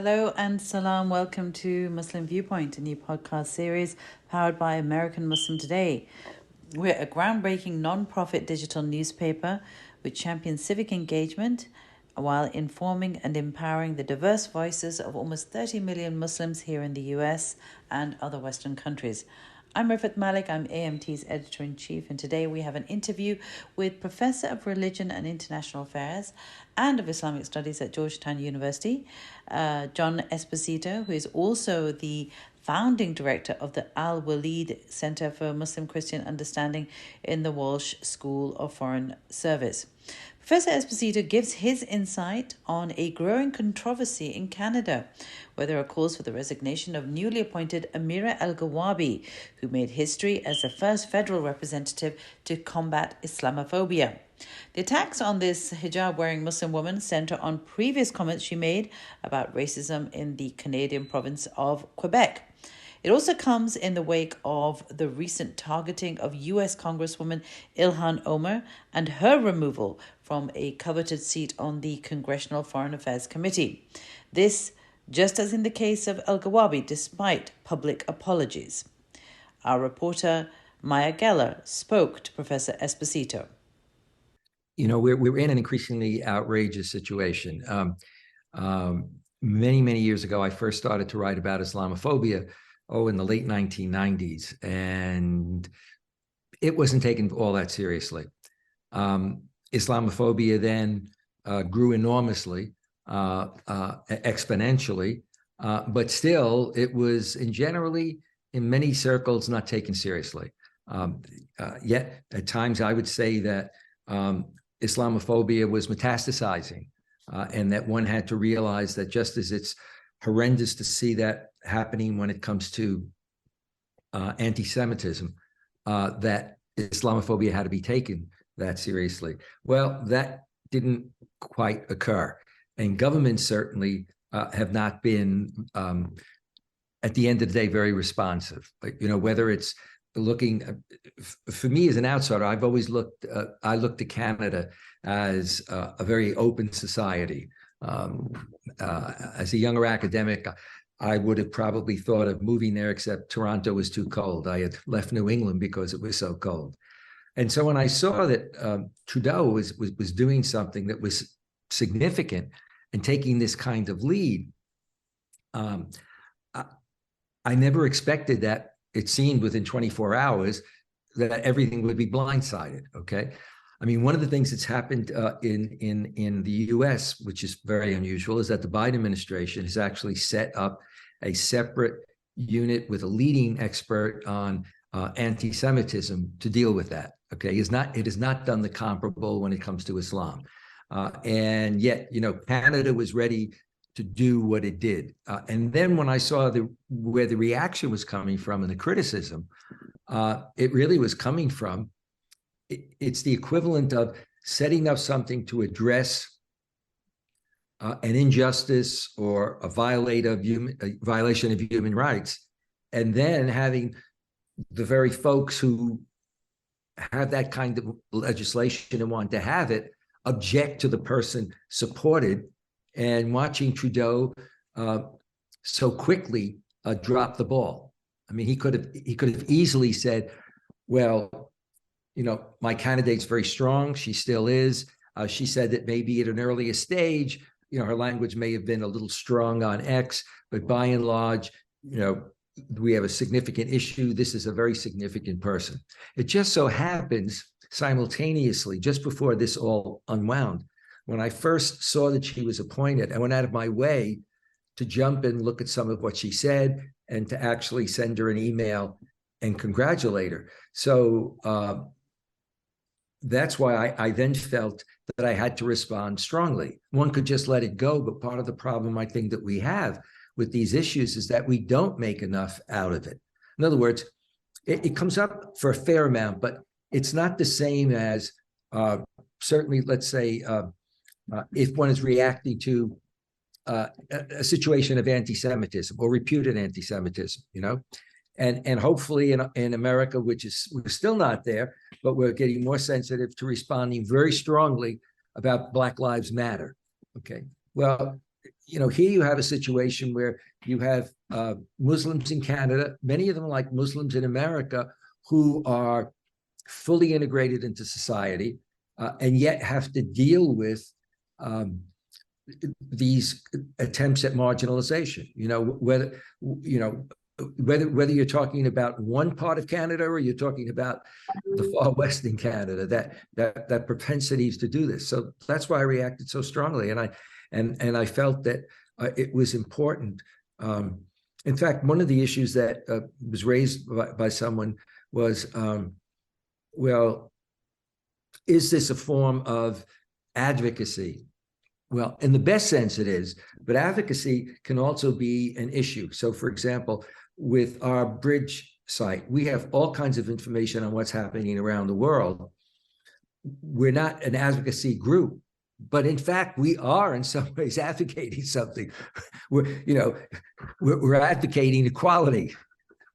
Hello and salam. Welcome to Muslim Viewpoint, a new podcast series powered by American Muslim Today. We're a groundbreaking non-profit digital newspaper which champions civic engagement while informing and empowering the diverse voices of almost 30 million Muslims here in the US and other Western countries. I'm Rifat Malik, I'm AMT's editor-in-chief, and today we have an interview with Professor of Religion and International Affairs and of Islamic Studies at Georgetown University, John Esposito, who is also the founding director of the Al-Walid Center for Muslim-Christian Understanding in the Walsh School of Foreign Service. Professor Esposito gives his insight on a growing controversy in Canada, where there are calls for the resignation of newly appointed Amira Elghawaby, who made history as the first federal representative to combat Islamophobia. The attacks on this hijab-wearing Muslim woman center on previous comments she made about racism in the Canadian province of Quebec. It also comes in the wake of the recent targeting of U.S. Congresswoman Ilhan Omar and her removal from a coveted seat on the Congressional Foreign Affairs Committee. This, just as in the case of Elghawaby, despite public apologies. Our reporter, Maya Geller, spoke to Professor Esposito. You know, we're in an increasingly outrageous situation. Many years ago, I first started to write about Islamophobia, in the late 1990s, and it wasn't taken all that seriously. Islamophobia then grew enormously, exponentially, but still it was in many circles not taken seriously. Yet at times I would say that Islamophobia was metastasizing, and that one had to realize that just as it's horrendous to see that happening when it comes to anti-Semitism, that Islamophobia had to be taken that seriously. Well, that didn't quite occur. And governments certainly have not been, at the end of the day, very responsive. Like, you know, whether it's looking, for me as an outsider, I've always I looked to Canada as a very open society. As a younger academic, I would have probably thought of moving there, except Toronto was too cold. I had left New England because it was so cold. And so when I saw that Trudeau was doing something that was significant and taking this kind of lead, I never expected that it seemed within 24 hours that everything would be blindsided, okay? I mean, one of the things that's happened in the U.S., which is very unusual, is that the Biden administration has actually set up a separate unit with a leading expert on anti-Semitism to deal with that. Okay, it has not done the comparable when it comes to Islam, and yet, you know, Canada was ready to do what it did. And then when I saw where the reaction was coming from and the criticism, it really was coming from. It's the equivalent of setting up something to address an injustice or a violation of human rights, and then having the very folks who have that kind of legislation and want to have it object to the person supported, and watching Trudeau so quickly drop the ball. I mean, he could have easily said, well, you know, my candidate's very strong. She still is. She said that maybe at an earlier stage, you know, her language may have been a little strong on X, but by and large, you know, we have a significant issue. This is a very significant person. It just so happens simultaneously, just before this all unwound, when I first saw that she was appointed, I went out of my way to jump and look at some of what she said and to actually send her an email and congratulate her. So that's why I then felt that I had to respond strongly. One could just let it go, but part of the problem I think that we have with these issues is that we don't make enough out of it. In other words, it comes up for a fair amount, but it's not the same as certainly, let's say, if one is reacting to a situation of anti-Semitism or reputed anti-Semitism, you know, and hopefully in America, we're still not there, but we're getting more sensitive to responding very strongly about Black Lives Matter. Okay, well, here you have a situation where you have Muslims in Canada, many of them like Muslims in America, who are fully integrated into society, and yet have to deal with these attempts at marginalization. Whether you're talking about one part of Canada or you're talking about the far western Canada, that propensities to do this. So that's why I reacted so strongly, and I felt that it was important. In fact, one of the issues that was raised by someone was, well, is this a form of advocacy? Well, in the best sense it is, but advocacy can also be an issue. So, for example, with our bridge site, we have all kinds of information on what's happening around the world. We're not an advocacy group, but in fact, we are in some ways advocating something. We're advocating equality.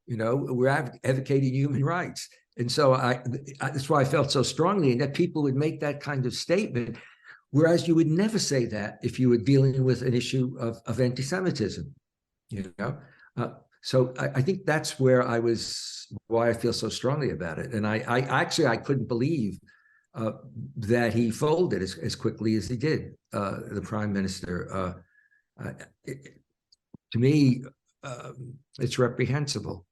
We're advocating human rights. And so that's why I felt so strongly, and that people would make that kind of statement, whereas you would never say that if you were dealing with an issue of anti-Semitism. So I think that's why I feel so strongly about it. And I couldn't believe that he folded as quickly as he did, the prime minister. To me, it's reprehensible.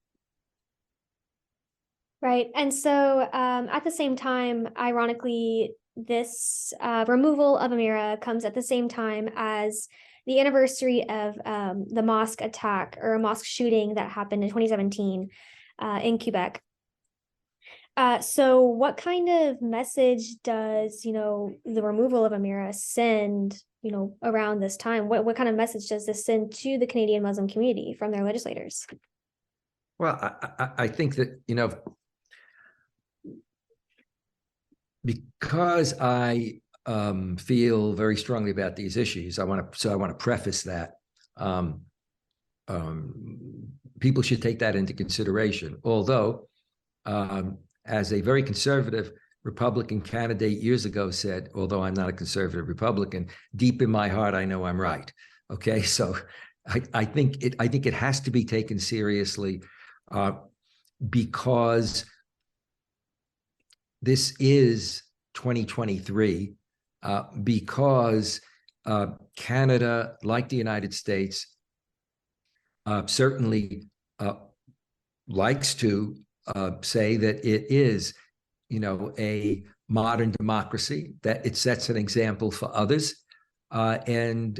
Right. And so at the same time, ironically, this removal of Amira comes at the same time as the anniversary of the mosque attack, or a mosque shooting that happened in 2017 in Quebec. So what kind of message does, the removal of Amira send, around this time? What kind of message does this send to the Canadian Muslim community from their legislators? Well, I think that, because I feel very strongly about these issues, I want to preface that people should take that into consideration. Although, as a very conservative Republican candidate years ago said, although I'm not a conservative Republican, deep in my heart, I know I'm right. Okay, so I think it has to be taken seriously, because this is 2023, because Canada, like the United States, certainly likes to say that it is, a modern democracy, that it sets an example for others. And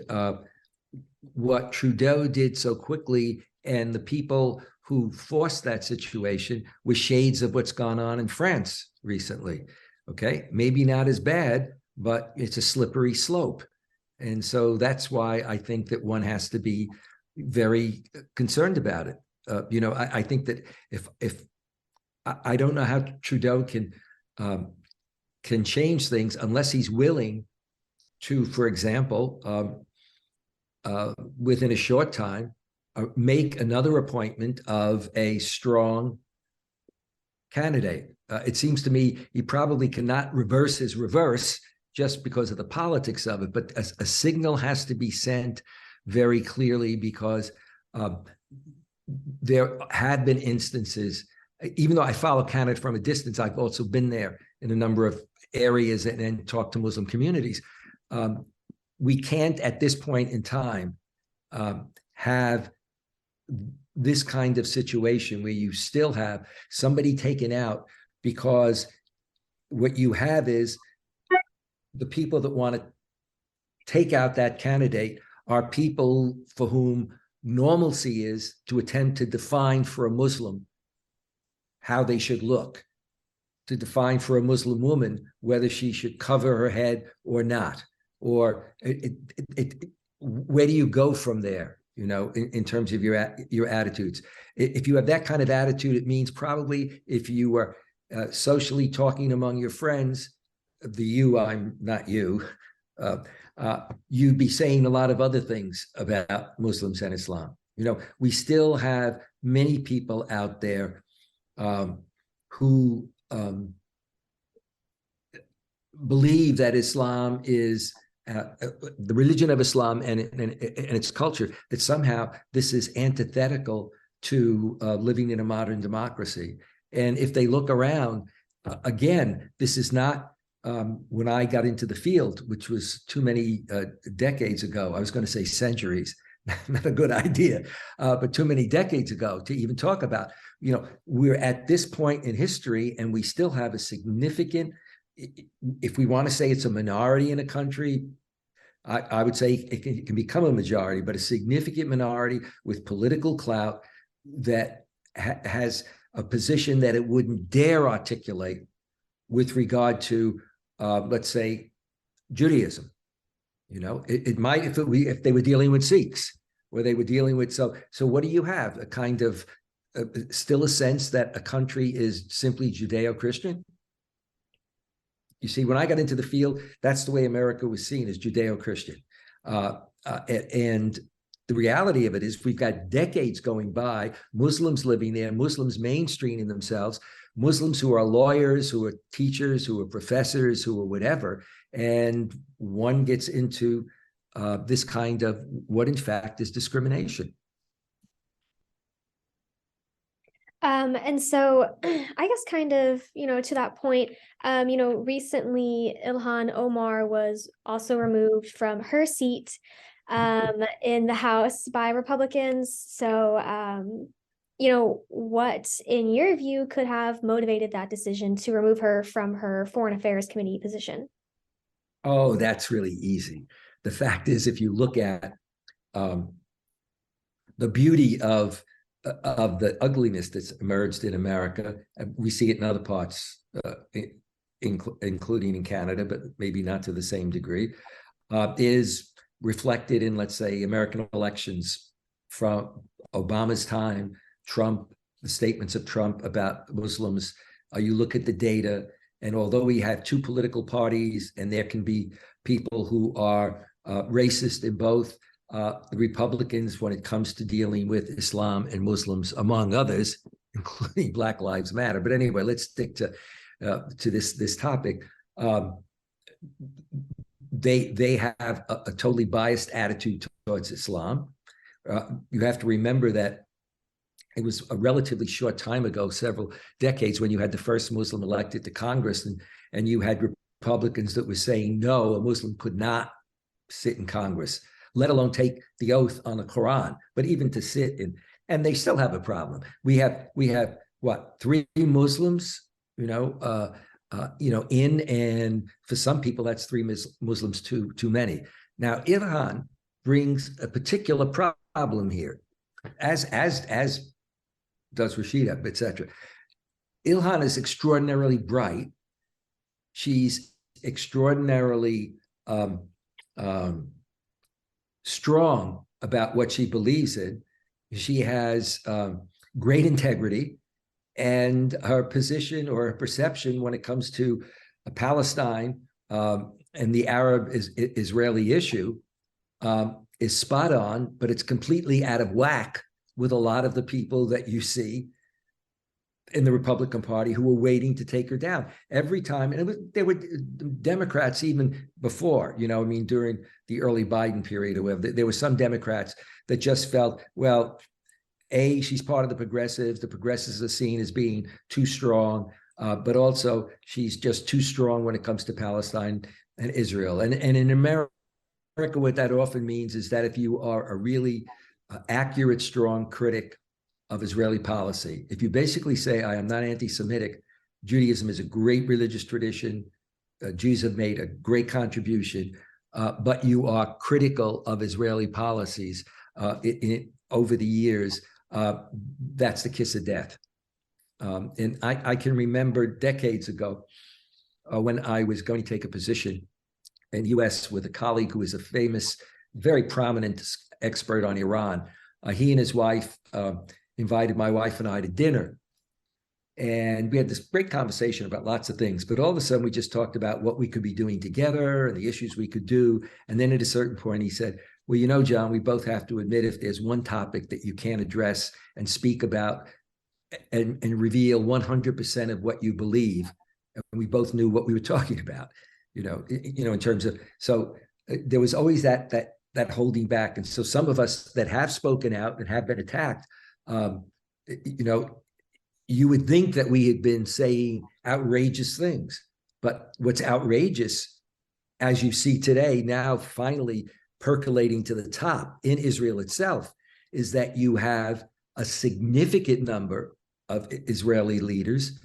what Trudeau did so quickly, and the people who forced that situation, were shades of what's gone on in France recently. Okay, maybe not as bad, but it's a slippery slope. And so that's why I think that one has to be very concerned about it. I think that if I don't know how Trudeau can change things unless he's willing to, for example, within a short time, make another appointment of a strong candidate. It seems to me he probably cannot reverse his reverse just because of the politics of it, but a signal has to be sent very clearly, because there have been instances, even though I follow Canada from a distance, I've also been there in a number of areas and talked to Muslim communities. We can't, at this point in time, have this kind of situation where you still have somebody taken out, because what you have is the people that want to take out that candidate are people for whom normalcy is to attempt to define for a Muslim how they should look, to define for a Muslim woman whether she should cover her head or not, or where do you go from there? In terms of your attitudes. If you have that kind of attitude, it means probably if you were socially talking among your friends, I'm not you, you'd be saying a lot of other things about Muslims and Islam. We still have many people out there who believe that Islam is the religion of Islam and its culture, that somehow this is antithetical to living in a modern democracy. And if they look around, again, this is not when I got into the field, which was too many decades ago. I was going to say centuries, not a good idea, but too many decades ago to even talk about. We're at this point in history, and we still have a significant, if we want to say it's a minority in a country, I would say it can become a majority, but a significant minority with political clout that has a position that it wouldn't dare articulate with regard to, let's say, Judaism. It might if they were dealing with Sikhs, or they were dealing with, so what do you have? A kind of still a sense that a country is simply Judeo-Christian? You see, when I got into the field, that's the way America was seen, as Judeo-Christian. And the reality of it is we've got decades going by, Muslims living there, Muslims mainstreaming themselves, Muslims who are lawyers, who are teachers, who are professors, who are whatever. And one gets into this kind of what in fact is discrimination. And so I guess kind of, to that point, recently Ilhan Omar was also removed from her seat in the House by Republicans. So, what, in your view, could have motivated that decision to remove her from her Foreign Affairs Committee position? Oh, that's really easy. The fact is, if you look at the beauty of the ugliness that's emerged in America, we see it in other parts, including in Canada, but maybe not to the same degree, is reflected in, let's say, American elections from Obama's time, Trump, the statements of Trump about Muslims. You look at the data, and although we have two political parties, and there can be people who are racist in both, the Republicans, when it comes to dealing with Islam and Muslims, among others, including Black Lives Matter. But anyway, let's stick to this topic. They have a totally biased attitude towards Islam. You have to remember that it was a relatively short time ago, several decades, when you had the first Muslim elected to Congress, and you had Republicans that were saying, no, a Muslim could not sit in Congress, let alone take the oath on the Quran, but even to sit in, and they still have a problem. We have what, 3 Muslims, in, and for some people that's 3 Muslims too many. Now, Ilhan brings a particular problem here, as does Rashida, etc. Ilhan is extraordinarily bright. She's extraordinarily strong about what she believes in. She has great integrity, and her position or her perception when it comes to Palestine and the Arab-Israeli issue is spot on, but it's completely out of whack with a lot of the people that you see in the Republican Party who were waiting to take her down every time. And there were Democrats even before, during the early Biden period or whatever. There were some Democrats that just felt, well, she's part of the progressives. The progressives are seen as being too strong, but also she's just too strong when it comes to Palestine and Israel. And in America, what that often means is that if you are a really accurate, strong critic of Israeli policy, if you basically say, I am not anti-Semitic, Judaism is a great religious tradition, Jews have made a great contribution, but you are critical of Israeli policies over the years, that's the kiss of death. And I can remember decades ago when I was going to take a position in the U.S. with a colleague who is a famous, very prominent expert on Iran. He and his wife invited my wife and I to dinner. And we had this great conversation about lots of things, but all of a sudden we just talked about what we could be doing together and the issues we could do. And then at a certain point he said, well, John, we both have to admit if there's one topic that you can't address and speak about and reveal 100% of what you believe. And we both knew what we were talking about, in terms of, so there was always that holding back. And so some of us that have spoken out and have been attacked, you would think that we had been saying outrageous things. But what's outrageous, as you see today, now finally percolating to the top in Israel itself, is that you have a significant number of Israeli leaders,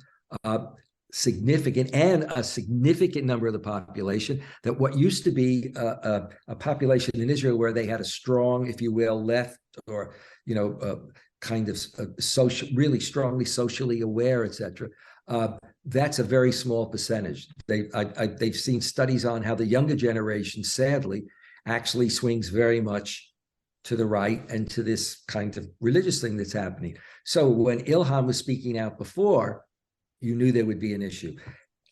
significant number of the population, that what used to be a population in Israel where they had a strong, if you will, left or, kind of social, really strongly socially aware, etc. That's a very small percentage. They've seen studies on how the younger generation, sadly, actually swings very much to the right and to this kind of religious thing that's happening. So when Ilhan was speaking out before, you knew there would be an issue.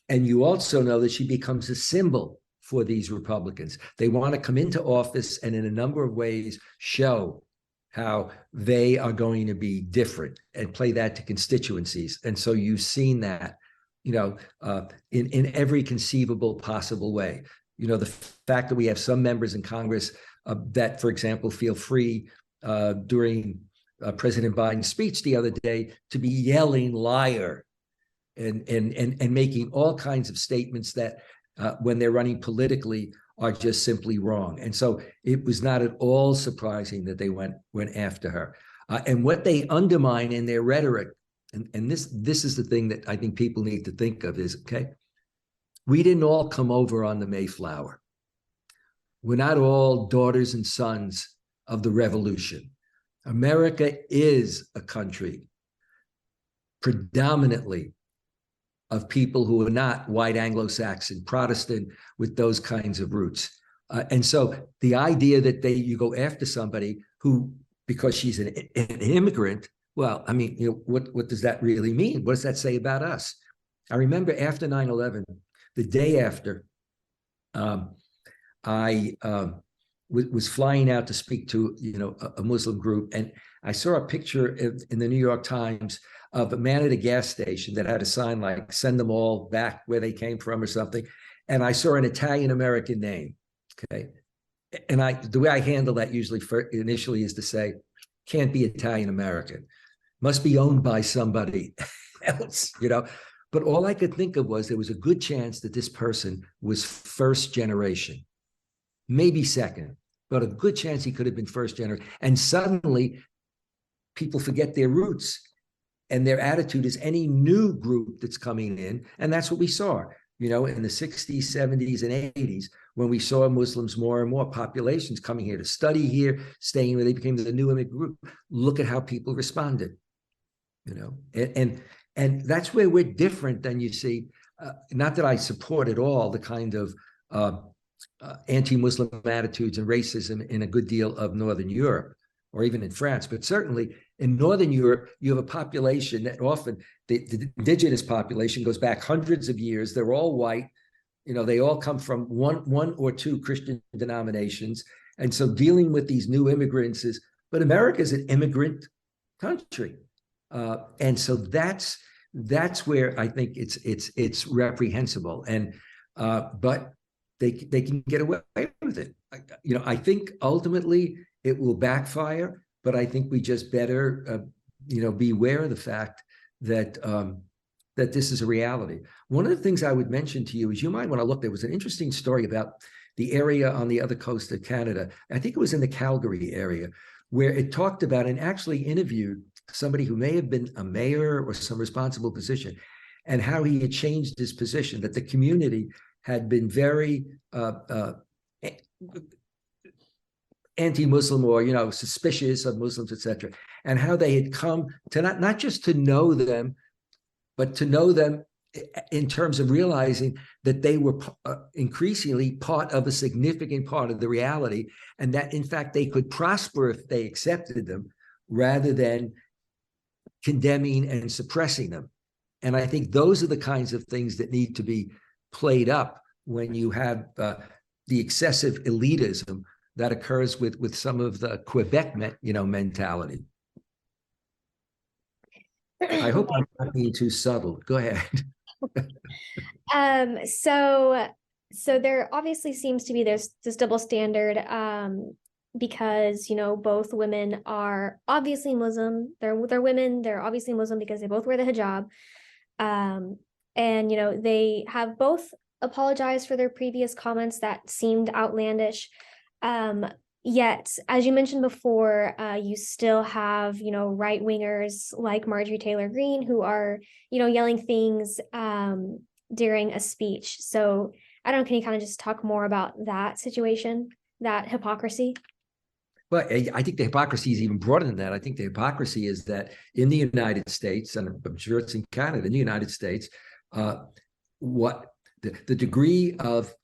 And you also know that she becomes a symbol for these Republicans. They want to come into office and in a number of ways show how they are going to be different and play that to constituencies. And so you've seen that, in every conceivable possible way. The fact that we have some members in Congress that, for example, feel free during President Biden's speech the other day to be yelling liar and making all kinds of statements that when they're running politically are just simply wrong. And so it was not at all surprising that they went after her. And what they undermine in their rhetoric, and this is the thing that I think people need to think of is, okay, we didn't all come over on the Mayflower. We're not all daughters and sons of the revolution. America is a country predominantly of people who are not white Anglo-Saxon, Protestant, with those kinds of roots. And so the idea that you go after somebody who, because she's an immigrant, well, I mean, what does that really mean? What does that say about us? I remember after 9/11, the day after, I was flying out to speak to a Muslim group, and I saw a picture in the New York Times of a man at a gas station that had a sign like "Send them all back where they came from" or something, and I saw an Italian American name. Okay, and the way I handle that usually initially is to say, "Can't be Italian American, must be owned by somebody else," But all I could think of was there was a good chance that this person was first generation, maybe second, but a good chance he could have been first generation. And suddenly people forget their roots and their attitude is any new group that's coming in. And that's what we saw, in the 60s, 70s, and 80s, when we saw Muslims, more and more populations coming here to study here, staying where they became the new immigrant group. Look at how people responded, and that's where we're different than you see. Not that I support at all the kind of anti-Muslim attitudes and racism in a good deal of Northern Europe or even in France, but certainly in Northern Europe, you have a population that often, the indigenous population goes back hundreds of years. They're all white. They all come from one or two Christian denominations. And so dealing with these new immigrants but America is an immigrant country. And so that's where I think it's reprehensible. And but they can get away with it. I think ultimately it will backfire, but I think we just better be aware of the fact that that this is a reality. One of the things I would mention to you is you might want to look. There was an interesting story about the area on the other coast of Canada. I think it was in the Calgary area, where it talked about and actually interviewed somebody who may have been a mayor or some responsible position, and how he had changed his position, that the community had been very anti-Muslim or, suspicious of Muslims, etc., and how they had come to not just to know them, but to know them in terms of realizing that they were increasingly part of a significant part of the reality, and that in fact they could prosper if they accepted them rather than condemning and suppressing them. And I think those are the kinds of things that need to be played up when you have the excessive elitism that occurs with some of the Quebec mentality. I hope I'm not being too subtle. Go ahead. So So there obviously seems to be this double standard, because, you know, both women are obviously Muslim. They're women. They're obviously Muslim because they both wear the hijab. And, you know, they have both apologized for their previous comments that seemed outlandish. Yet, as you mentioned before, you still have, you know, right wingers like Marjorie Taylor Greene who are, you know, yelling things during a speech. So I don't know, can you kind of just talk more about that situation, that hypocrisy? But I think the hypocrisy is even broader than that. I think the hypocrisy is that in the United States, and I'm sure it's in Canada, in the United States, what the degree of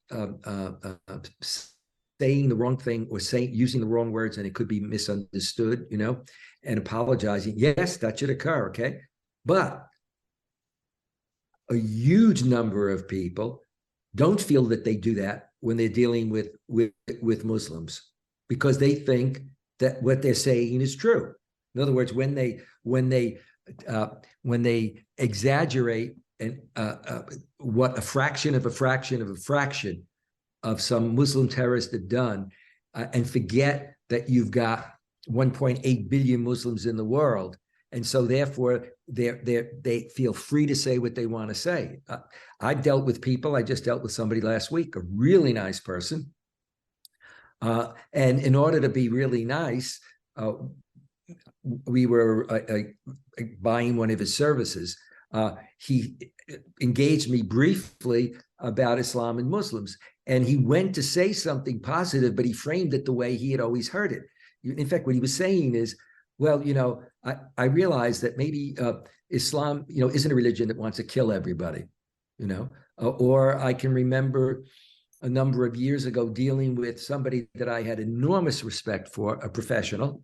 saying the wrong thing or using the wrong words, and it could be misunderstood, you know, and apologizing. Yes, that should occur, okay? But a huge number of people don't feel that they do that when they're dealing with Muslims, because they think that what they're saying is true. In other words, when they exaggerate and what a fraction of a fraction of a fraction of some Muslim terrorists have done, and forget that you've got 1.8 billion Muslims in the world, and so therefore they feel free to say what they want to say. I've dealt with people. I just dealt with somebody last week, a really nice person. And in order to be really nice, we were buying one of his services. He engaged me briefly about Islam and Muslims, and he went to say something positive, but he framed it the way he had always heard it. In fact, what he was saying is, well, you know, I realized that maybe Islam, you know, isn't a religion that wants to kill everybody, you know, or I can remember a number of years ago dealing with somebody that I had enormous respect for, a professional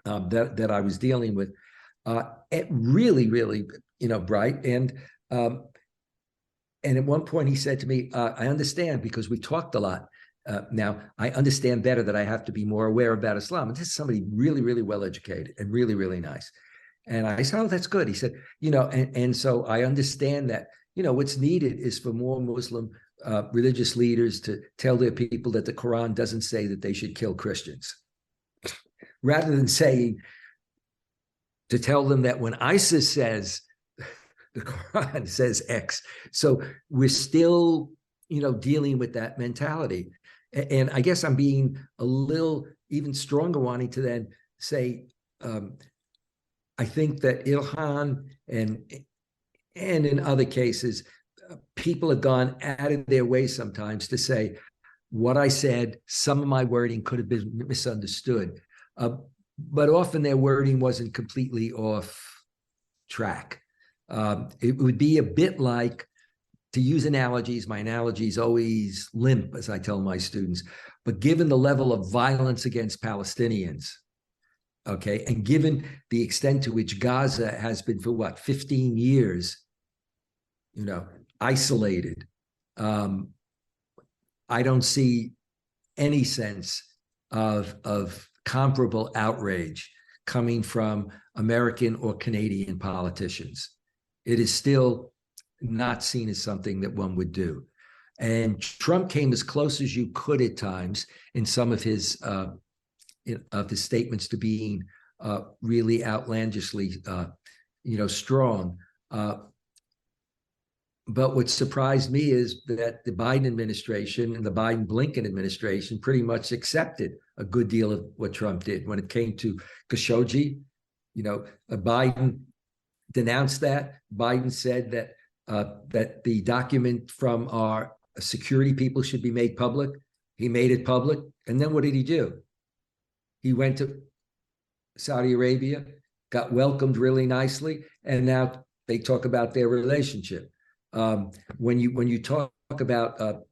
that I was dealing with, really, really, you know, bright. And at one point he said to me, I understand, because we talked a lot. Now I understand better that I have to be more aware about Islam. And this is somebody really, really well educated and really, really nice. And I said, oh, that's good. He said, you know, and so I understand that, you know, what's needed is for more Muslim religious leaders to tell their people that the Quran doesn't say that they should kill Christians, rather than saying, to tell them that when ISIS says the Quran says X. So we're still, you know, dealing with that mentality. And I guess I'm being a little even stronger, wanting to then say, I think that Ilhan and in other cases, people have gone out of their way sometimes to say, what I said, some of my wording could have been misunderstood. But often their wording wasn't completely off track. It would be a bit like, to use analogies, my analogies always limp, as I tell my students, but given the level of violence against Palestinians, okay, and given the extent to which Gaza has been for what, 15 years, you know, isolated, I don't see any sense of comparable outrage coming from American or Canadian politicians. It is still not seen as something that one would do. And Trump came as close as you could at times in some of his statements to being really outlandishly, you know, strong. But what surprised me is that the Biden administration and the Biden-Blinken administration pretty much accepted a good deal of what Trump did. When it came to Khashoggi, you know, Biden denounced that. Biden said that that the document from our security people should be made public. He made it public. And then what did he do? He went to Saudi Arabia, got welcomed really nicely, and now they talk about their relationship. When you talk about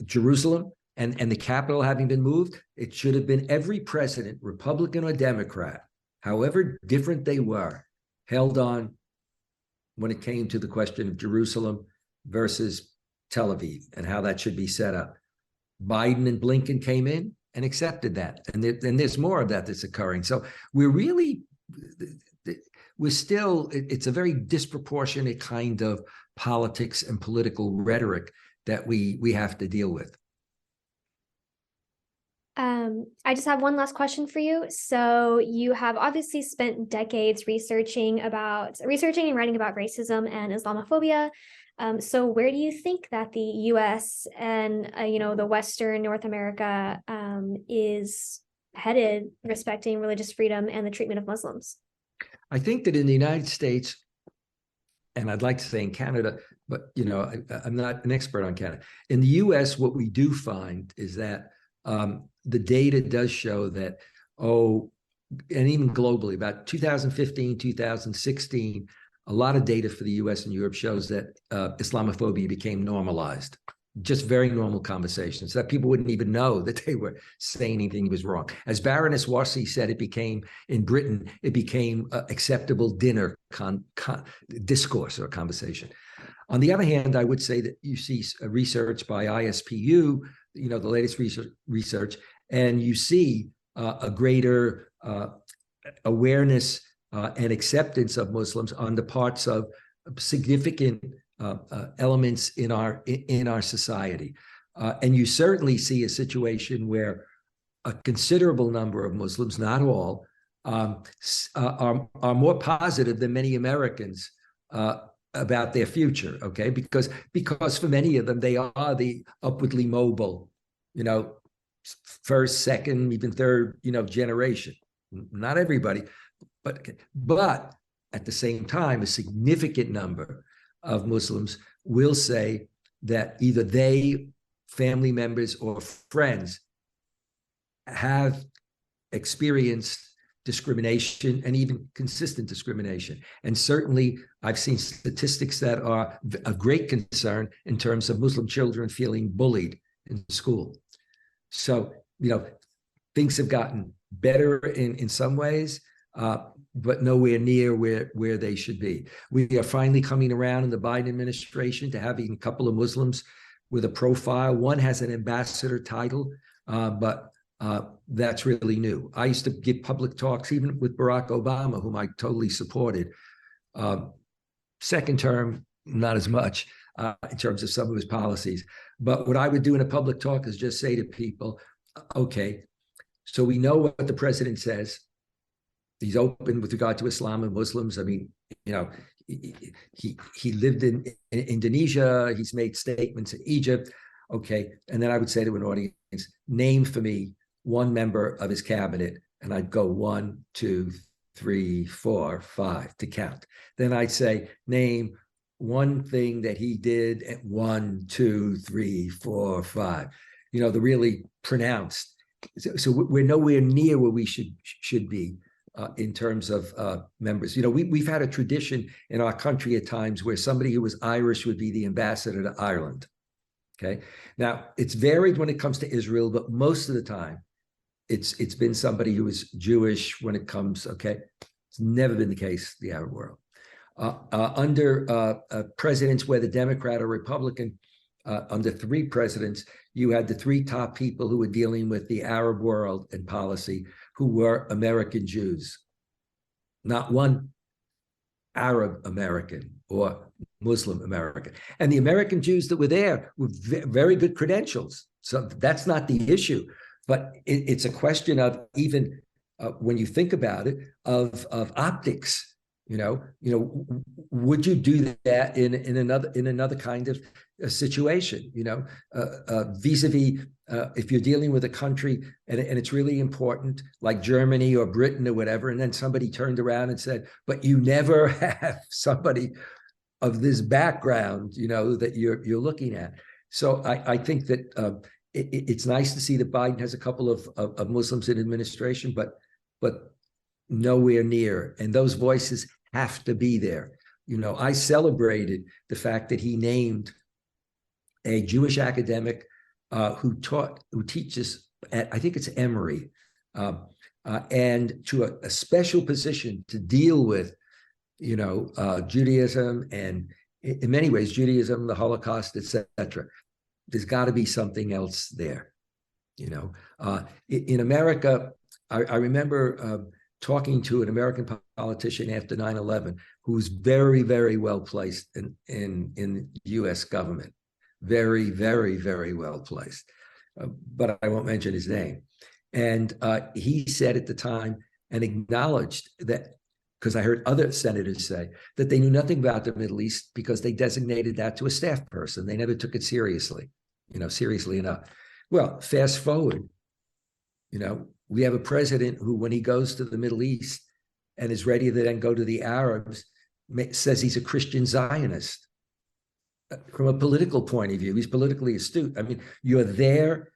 Jerusalem and the capital having been moved, it should have been every president, Republican or Democrat, however different they were, held on when it came to the question of Jerusalem versus Tel Aviv and how that should be set up. Biden and Blinken came in and accepted that. And there's more of that that's occurring. So we're still, it's a very disproportionate kind of politics and political rhetoric that we have to deal with. I just have one last question for you. So you have obviously spent decades researching and writing about racism and Islamophobia. So where do you think that the U.S. and the Western North America is headed respecting religious freedom and the treatment of Muslims? I think that in the United States, and I'd like to say in Canada, but I'm not an expert on Canada. In the U.S., what we do find is that the data does show that, and even globally, about 2015, 2016, a lot of data for the US and Europe shows that Islamophobia became normalized, just very normal conversations that people wouldn't even know that they were saying anything was wrong. As Baroness Warsi said, in Britain, it became acceptable dinner discourse or conversation. On the other hand, I would say that you see research by ISPU, the latest research, and you see a greater awareness and acceptance of Muslims on the parts of significant elements in our society. And you certainly see a situation where a considerable number of Muslims, not all, are more positive than many Americans about their future, okay? Because for many of them, they are the upwardly mobile, first, second, even third, generation. Not everybody, but at the same time, a significant number of Muslims will say that either they, family members, or friends have experienced discrimination and even consistent discrimination. And certainly I've seen statistics that are a great concern in terms of Muslim children feeling bullied in school. So, things have gotten better in some ways, but nowhere near where they should be. We are finally coming around in the Biden administration to having a couple of Muslims with a profile. One has an ambassador title, but that's really new. I used to give public talks, even with Barack Obama, whom I totally supported. Second term, not as much in terms of some of his policies. But what I would do in a public talk is just say to people, okay, so we know what the president says. He's open with regard to Islam and Muslims. I mean, he lived in Indonesia. He's made statements in Egypt. Okay. And then I would say to an audience, name for me one member of his cabinet. And I'd go 1, 2, 3, 4, 5 to count. Then I'd say, name one thing that he did at 1, 2, 3, 4, 5. The really pronounced. So we're nowhere near where we should be in terms of members. We've had a tradition in our country at times where somebody who was Irish would be the ambassador to Ireland. Okay. Now it's varied when it comes to Israel, but most of the time it's been somebody who is Jewish when it comes. Okay. It's never been the case in the Arab world. Under presidents, whether Democrat or Republican, under 3 presidents, you had the 3 top people who were dealing with the Arab world and policy, who were American Jews. Not one Arab American or Muslim American. And the American Jews that were there were very good credentials. So that's not the issue. But it's a question of even when you think about it, of optics. Would you do that in another kind of situation? Vis-a-vis if you're dealing with a country and it's really important, like Germany or Britain or whatever, and then somebody turned around and said, "But you never have somebody of this background, that you're looking at." So I think that it's nice to see that Biden has a couple of Muslims in administration, but nowhere near, and those voices have to be there. I celebrated the fact that he named a Jewish academic who teaches at, I think it's Emory, and to a special position to deal with, Judaism, and in many ways, Judaism, the Holocaust, etc. There's got to be something else there. In America, I remember talking to an American politician after 9/11 who was very, very well placed in the U.S. government. very, very, very well placed, but I won't mention his name. And he said at the time and acknowledged that, because I heard other senators say that they knew nothing about the Middle East because they designated that to a staff person. They never took it seriously, seriously enough. Well, fast forward, we have a president who, when he goes to the Middle East and is ready to then go to the Arabs, says he's a Christian Zionist. From a political point of view, he's politically astute. I mean, you're there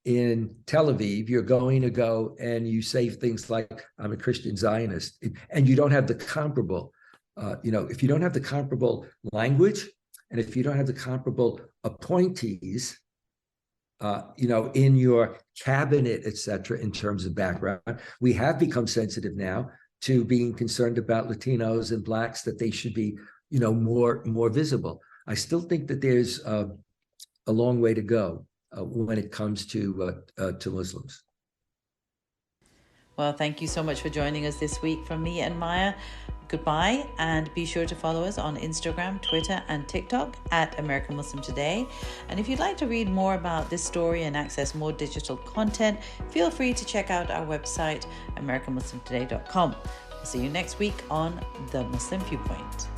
in Tel Aviv, you're going to go and you say things like, I'm a Christian Zionist, and you don't have the comparable, if you don't have the comparable language, and if you don't have the comparable appointees, in your cabinet, et cetera, in terms of background, we have become sensitive now to being concerned about Latinos and Blacks, that they should be, more visible. I still think that there's a long way to go when it comes to Muslims. Well, thank you so much for joining us this week. From me and Maya, goodbye, and be sure to follow us on Instagram, Twitter, and TikTok at American Muslim Today. And if you'd like to read more about this story and access more digital content, feel free to check out our website, AmericanMuslimToday.com. See you next week on The Muslim Viewpoint.